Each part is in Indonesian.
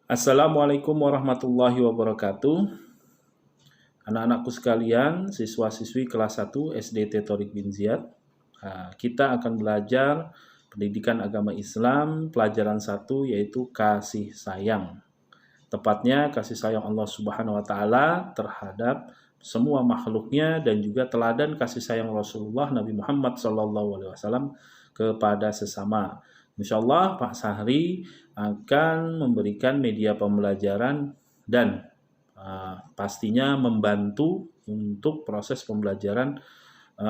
Assalamualaikum warahmatullahi wabarakatuh. Anak-anakku sekalian, siswa-siswi kelas 1 SDT Thorik bin Ziyad. Kita akan belajar pendidikan agama Islam, pelajaran 1 yaitu kasih sayang. Tepatnya kasih sayang Allah Subhanahu wa taala terhadap semua makhluknya dan juga teladan kasih sayang Rasulullah Nabi Muhammad SAW kepada sesama. Insya Allah Pak Sahri akan memberikan media pembelajaran dan pastinya membantu untuk proses pembelajaran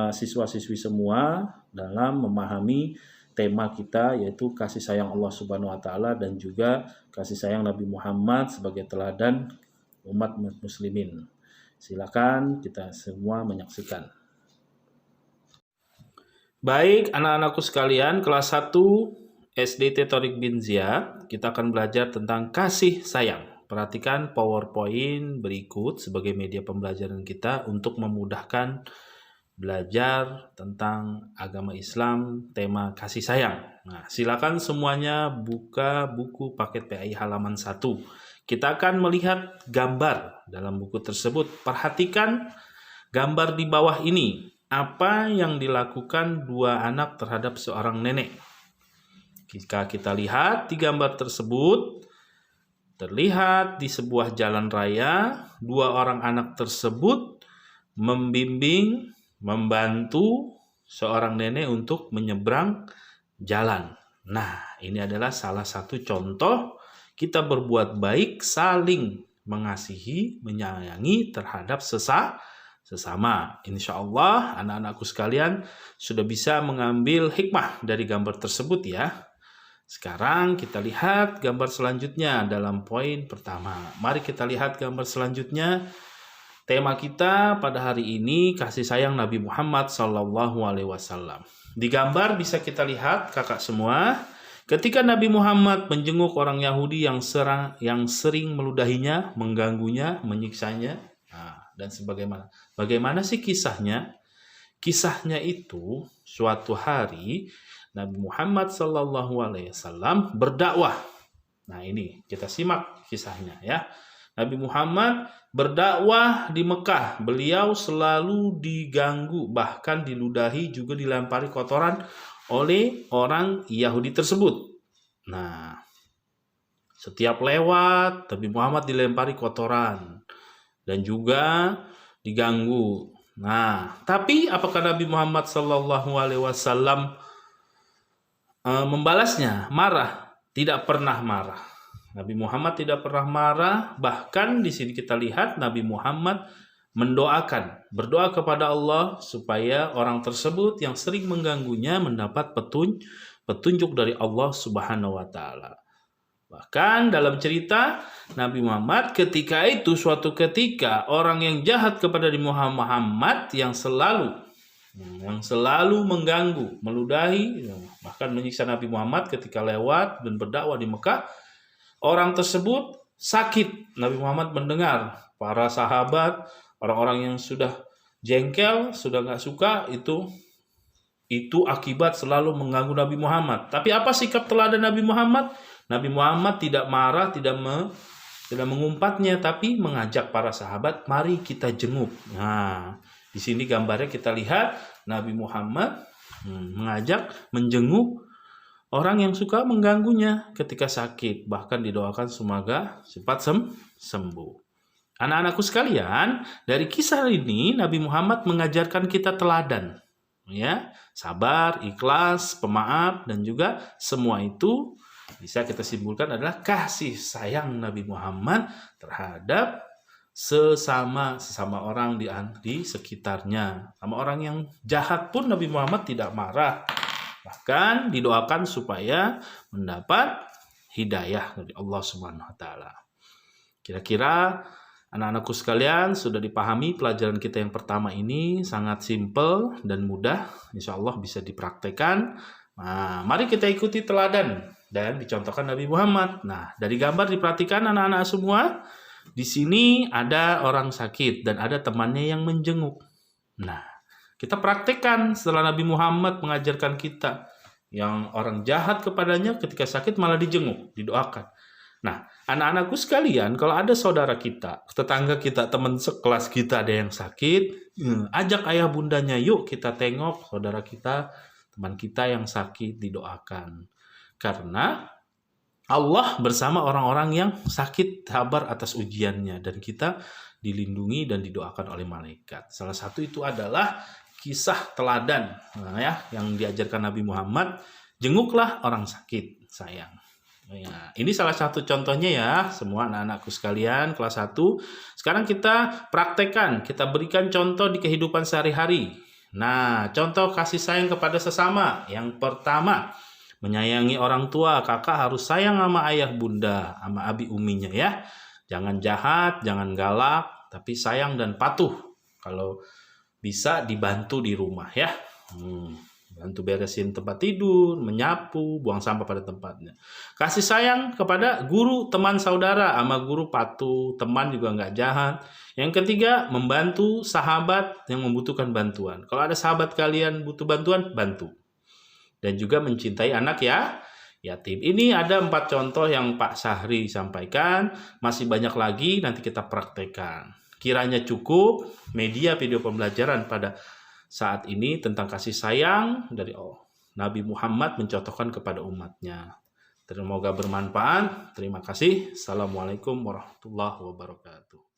siswa-siswi semua dalam memahami tema kita yaitu kasih sayang Allah Subhanahu wa taala dan juga kasih sayang Nabi Muhammad sebagai teladan umat muslimin. Silakan kita semua menyaksikan. Baik, anak-anakku sekalian, kelas 1 SDT Thorik bin Ziyad, kita akan belajar tentang kasih sayang. Perhatikan PowerPoint berikut sebagai media pembelajaran kita untuk memudahkan belajar tentang agama Islam, tema kasih sayang. Nah, silakan semuanya buka buku paket PAI halaman 1. Kita akan melihat gambar dalam buku tersebut. Perhatikan gambar di bawah ini. Apa yang dilakukan dua anak terhadap seorang nenek? Jika kita lihat di gambar tersebut, terlihat di sebuah jalan raya, dua orang anak tersebut membimbing, membantu seorang nenek untuk menyeberang jalan. Nah, ini adalah salah satu contoh kita berbuat baik, saling mengasihi, menyayangi terhadap sesama. Insya Allah anak-anakku sekalian sudah bisa mengambil hikmah dari gambar tersebut ya. Sekarang kita lihat gambar selanjutnya dalam poin pertama. Mari kita lihat gambar selanjutnya. Tema kita pada hari ini kasih sayang Nabi Muhammad SAW. Di gambar bisa kita lihat kakak semua, ketika Nabi Muhammad menjenguk orang Yahudi yang sering meludahinya, mengganggunya, menyiksanya, dan sebagaimana. Bagaimana sih kisahnya? Kisahnya itu suatu hari Nabi Muhammad SAW berdakwah. Nah ini kita simak kisahnya ya. Nabi Muhammad berdakwah di Mekah. Beliau selalu diganggu, bahkan diludahi, juga dilempari kotoran oleh orang Yahudi tersebut. Nah, setiap lewat Nabi Muhammad dilempari kotoran dan juga diganggu. Nah, tapi apakah Nabi Muhammad SAW membalasnya? Marah? Tidak pernah marah. Nabi Muhammad tidak pernah marah. Bahkan di sini kita lihat Nabi Muhammad berdoa kepada Allah supaya orang tersebut yang sering mengganggunya mendapat petunjuk dari Allah Subhanahu wa taala. Bahkan dalam cerita Nabi Muhammad suatu ketika orang yang jahat kepada Nabi Muhammad yang selalu mengganggu, meludahi, bahkan menyiksa Nabi Muhammad ketika lewat dan berdakwah di Mekah, orang tersebut sakit. Nabi Muhammad mendengar para sahabat, orang-orang yang sudah jengkel, sudah nggak suka, itu akibat selalu mengganggu Nabi Muhammad. Tapi apa sikap teladan Nabi Muhammad? Nabi Muhammad tidak marah, tidak mengumpatnya, tapi mengajak para sahabat, mari kita jenguk. Nah, di sini gambarnya kita lihat Nabi Muhammad menjenguk orang yang suka mengganggunya ketika sakit, bahkan didoakan semoga cepat sembuh. Anak-anakku sekalian, dari kisah ini Nabi Muhammad mengajarkan kita teladan, ya, sabar, ikhlas, pemaaf, dan juga semua itu bisa kita simpulkan adalah kasih sayang Nabi Muhammad terhadap sesama orang di sekitarnya. Sama orang yang jahat pun Nabi Muhammad tidak marah. Bahkan didoakan supaya mendapat hidayah dari Allah Subhanahu wa taala. Kira-kira anak-anakku sekalian sudah dipahami pelajaran kita yang pertama ini, sangat simpel dan mudah. Insya Allah bisa dipraktekkan. Nah, mari kita ikuti teladan dan dicontohkan Nabi Muhammad. Nah, dari gambar diperhatikan anak-anak semua. Di sini ada orang sakit dan ada temannya yang menjenguk. Nah, kita praktekkan setelah Nabi Muhammad mengajarkan kita. Yang orang jahat kepadanya ketika sakit malah dijenguk, didoakan. Nah, anak-anakku sekalian, kalau ada saudara kita, tetangga kita, teman sekelas kita ada yang sakit, ajak ayah bundanya, yuk kita tengok saudara kita, teman kita yang sakit, didoakan. Karena Allah bersama orang-orang yang sakit, sabar atas ujiannya, dan kita dilindungi dan didoakan oleh malaikat. Salah satu itu adalah kisah teladan yang diajarkan Nabi Muhammad, jenguklah orang sakit, sayang. Ya, ini salah satu contohnya ya, semua anak-anakku sekalian kelas 1. Sekarang kita praktekkan, kita berikan contoh di kehidupan sehari-hari. Nah, contoh kasih sayang kepada sesama. Yang pertama, menyayangi orang tua. Kakak harus sayang sama ayah bunda, sama abi uminya ya. Jangan jahat, jangan galak, tapi sayang dan patuh. Kalau bisa dibantu di rumah ya. Bantu beresin tempat tidur, menyapu, buang sampah pada tempatnya. Kasih sayang kepada guru, teman, saudara. Sama guru patuh, teman juga nggak jahat. Yang ketiga, membantu sahabat yang membutuhkan bantuan. Kalau ada sahabat kalian butuh bantuan, bantu. Dan juga mencintai anak ya, yatim. Ini ada 4 contoh yang Pak Sahri sampaikan. Masih banyak lagi, nanti kita praktekkan. Kiranya cukup media video pembelajaran pada saat ini tentang kasih sayang dari Nabi Muhammad mencontohkan kepada umatnya. Semoga bermanfaat. Terima kasih. Assalamualaikum warahmatullahi wabarakatuh.